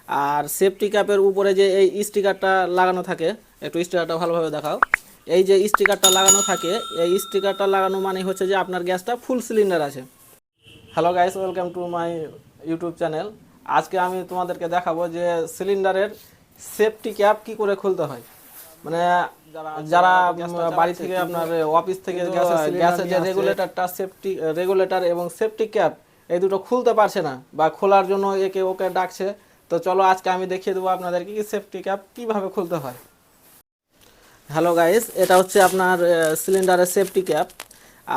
আর safety ক্যাপের উপরে যে এই স্টিকারটা লাগানো থাকে, একটু স্টিকারটা ভালোভাবে দেখাও। এই যে স্টিকারটা লাগানো থাকে, এই স্টিকারটা লাগানো মানে হচ্ছে যে আপনার গ্যাসটা ফুল সিলিন্ডার আছে। Hello guys, welcome to my YouTube channel. আজকে আমি তোমাদেরকে দেখাবো যে সিলিন্ডারের সেফটি ক্যাপ কি করে খুলতে হয়। মানে যারা বাড়ি থেকে আপনার অফিস থেকে গ্যাসের যে রেগুলেটরটা সেফটি রেগুলেটর এবং সেফটি ক্যাপ এই দুটো খুলতে পারছে না বা খোলার জন্য একে ওকে ডাকছে, তো চলো আজকে আমি দেখিয়ে দেবো আপনাদেরকে কি সেফটি ক্যাপ কীভাবে খুলতে হয়। হ্যালো গাইস, এটা হচ্ছে আপনার সিলিন্ডারের সেফটি ক্যাপ।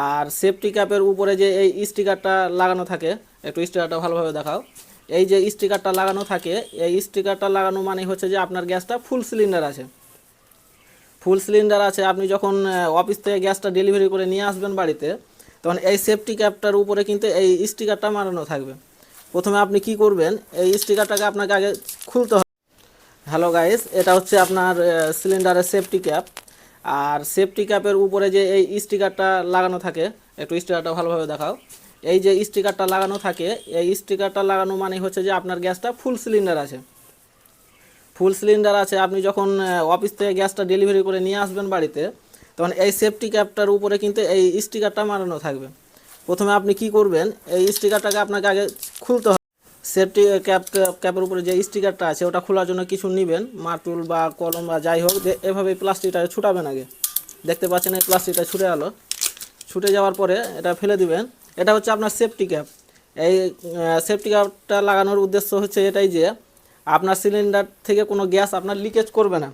আর সেফটি ক্যাপের উপরে যে এই স্টিকারটা লাগানো থাকে, একটু স্টিকারটা ভালোভাবে দেখাও। এই যে স্টিকারটা লাগানো থাকে, এই স্টিকারটা লাগানো মানে হচ্ছে যে আপনার গ্যাসটা ফুল সিলিন্ডার আছে। ফুল সিলিন্ডার আছে, আপনি যখন অফিস থেকে গ্যাসটা ডেলিভারি করে নিয়ে আসবেন বাড়িতে, তখন এই সেফটি ক্যাপটার উপরে কিন্তু এই স্টিকারটা মারানো থাকবে। প্রথমে আপনি কি করবেন, এই স্টিকারটাকে আপনাকে আগে খুলতে হবে। হ্যালো গাইস, এটা হচ্ছে আপনার সিলিন্ডারের সেফটি ক্যাপ। আর সেফটি ক্যাপের উপরে যে এই স্টিকারটা লাগানো থাকে, একটু স্টিকারটা ভালোভাবে দেখাও। এই যে স্টিকারটা লাগানো থাকে, এই স্টিকারটা লাগানো মানে হচ্ছে যে আপনার গ্যাসটা ফুল সিলিন্ডার আছে। ফুল সিলিন্ডার আছে, আপনি যখন অফিস থেকে গ্যাসটা ডেলিভারি করে নিয়ে আসবেন বাড়িতে, তখন এই সেফটি ক্যাপটার উপরে কিন্তু এই স্টিকারটা মারানো থাকবে। প্রথমে আপনি কি করবেন, এই স্টিকারটাকে আপনাকে আগে খুলতে হবে। সেফটি ক্যাপের উপরে যে স্টিকারটা আছে ওটা খোলার জন্য কিছু নেবেন, মার্তুল বা কলম বা যাই হোক, এভাবে প্লাস্টিকটা ছুটাবেন আগে। দেখতে পাচ্ছেন এই প্লাস্টিকটা ছুটে গেলো। ছুটে যাওয়ার পরে এটা ফেলে দিবেন। এটা হচ্ছে আপনার সেফটি ক্যাপ। এই সেফটি ক্যাপটা লাগানোর উদ্দেশ্য হচ্ছে এটাই যে আপনার সিলিন্ডার থেকে কোনো গ্যাস আপনার লিকেজ করবে না।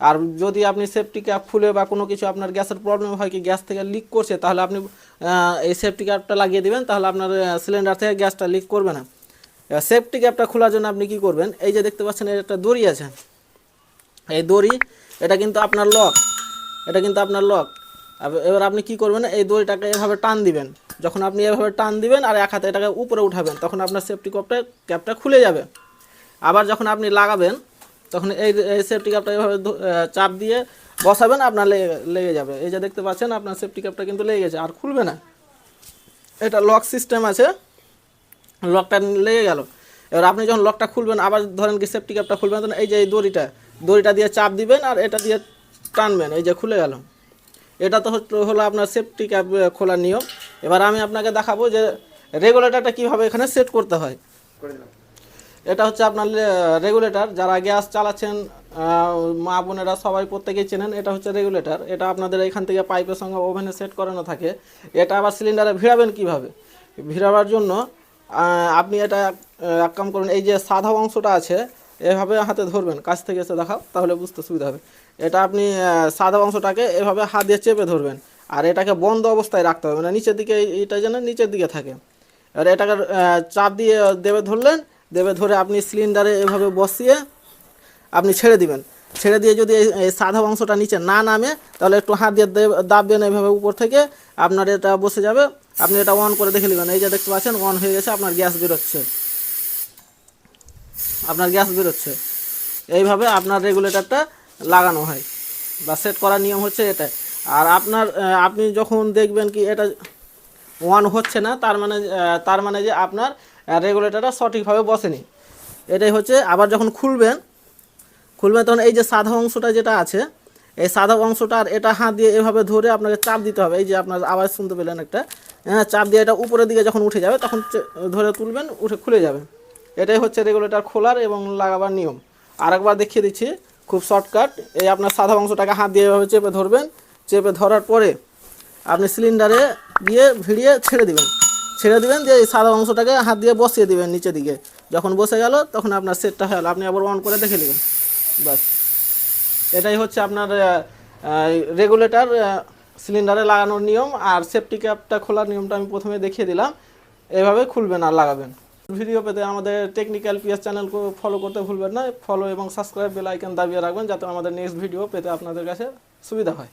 আর যদি আপনি সেফটি ক্যাপ খুলে বা কোনো কিছু আপনার গ্যাসের প্রবলেম হয়, কি গ্যাস থেকে লিক করছে, তাহলে আপনি এই সেফটি ক্যাপটা লাগিয়ে দিবেন, তাহলে আপনার সিলিন্ডার থেকে গ্যাসটা লিক করবে না। সেফটি ক্যাপটা খোলার জন্য আপনি কি করবেন, এই যে দেখতে পাচ্ছেন একটা দড়ি আছে, এই দড়ি, এটা কিন্তু আপনার লক, এটা কিন্তু আপনার লক। এবার আপনি কি করবেন, এই দড়িটাকে এভাবে টান দিবেন। যখন আপনি এভাবে টান দিবেন আর এক হাতে এটাকে উপরে উঠাবেন, তখন আপনার সেফটি ক্যাপটা খুলে যাবে। আবার যখন আপনি লাগাবেন, তখন এই সেফটি ক্যাপটা এভাবে চাপ দিয়ে বসাবেন, আপনার লেগে যাবে। এই যে দেখতে পাচ্ছেন আপনার সেফটি ক্যাপটা কিন্তু লেগে গেছে, আর খুলবে না। এটা লক সিস্টেম আছে, লকটা লেগে গেল। এবার আপনি যখন লকটা খুলবেন, আবার ধরেন কি সেফটি ক্যাপটা খুলবেন, তখন এই যে এই দড়িটা দিয়ে চাপ দিবেন আর এটা দিয়ে টানবেন, এই যে খুলে গেল। এটা তো হলো আপনার সেফটি ক্যাপ খোলার নিয়ম। এবার আমি আপনাকে দেখাবো যে রেগুলেটরটা কীভাবে এখানে সেট করতে হয়। এটা হচ্ছে আপনার রেগুলেটর, যারা গ্যাস চালাচ্ছেন মা বোনেরা সবাই প্রত্যেকেই চেনেন। এটা হচ্ছে রেগুলেটর, এটা আপনাদের এখান থেকে পাইপের সঙ্গে ওভেনে সেট করানো থাকে। এটা আবার সিলিন্ডারে ভিড়াবেন কিভাবে, ভিড়াবার জন্য আপনি এটা এক কাম করুন, এই যে সাদা অংশটা আছে এভাবে হাতে ধরবেন, কাছ থেকে এসে দেখাও তাহলে বুঝতে সুবিধা হবে। এটা আপনি সাদা অংশটাকে এভাবে হাত দিয়ে চেপে ধরবেন, আর এটাকে বন্ধ অবস্থায় রাখতে হবে, মানে নিচের দিকে, এটা যেন নিচের দিকে থাকে। আর এটাকে চাপ দিয়ে ধরলেন, ধরে আপনি সিলিন্ডারে এভাবে বসিয়ে আপনি ছেড়ে দিবেন। ছেড়ে দিয়ে যদি এই সাদা অংশটা নিচে না নামে, তাহলে একটু হাত দিয়ে দাববেন এইভাবে উপর থেকে, আপনার এটা বসে যাবে। আপনি এটা অন করে দেখে নেবেন, এই যে দেখতে পাচ্ছেন অন হয়ে গেছে, আপনার গ্যাস বেরোচ্ছে, আপনার গ্যাস বেরোচ্ছে। এইভাবে আপনার রেগুলেটরটা লাগানো হয় বা সেট করার নিয়ম হচ্ছে এটা। আর আপনি যখন দেখবেন কি এটা অন হচ্ছে না, তার মানে যে আপনার রেগুলেটরটা সঠিকভাবে বসেনি, এটাই হচ্ছে। আবার যখন খুলবেন তখন এই যে সাদা অংশটা যেটা আছে, এই সাদা অংশটা আর এটা হাত দিয়ে এভাবে ধরে আপনাকে চাপ দিতে হবে। এই যে আপনার আওয়াজ শুনতে পেলেন একটা, চাপ দিয়ে এটা উপরের দিকে যখন উঠে যাবে, তখন ধরে তুলবেন, উঠে খুলে যাবে। এটাই হচ্ছে রেগুলেটর খোলার এবং লাগাবার নিয়ম। আরেকবার দেখিয়ে দিচ্ছি, খুব শর্টকাট। এই আপনার সাদা অংশটাকে হাত দিয়ে এভাবে চেপে ধরবেন, চেপে ধরার পরে আপনি সিলিন্ডারে গিয়ে ভিড়িয়ে ছেড়ে দিবেন, দিয়ে এই সাদা অংশটাকে হাত দিয়ে বসিয়ে দিবেন নিচের দিকে। যখন বসে গেল, তখন আপনার সেটটা হয়ে গেল। আপনি আবার অন করে দেখে নেবেন, বাস। এটাই হচ্ছে আপনার রেগুলেটর সিলিন্ডারে লাগানোর নিয়ম। আর সেফটি ক্যাপটা খোলার নিয়মটা আমি প্রথমে দেখিয়ে দিলাম, এভাবে খুলবেন আর লাগাবেন। ভিডিও পেতে আমাদের টেকনিক্যাল পিএস চ্যানেলকে ফলো করতে ভুলবেন না। ফলো এবং সাবস্ক্রাইব বেল আইকন দাবিয়ে রাখবেন, যাতে আমাদের নেক্সট ভিডিও পেতে আপনাদের কাছে সুবিধা হয়।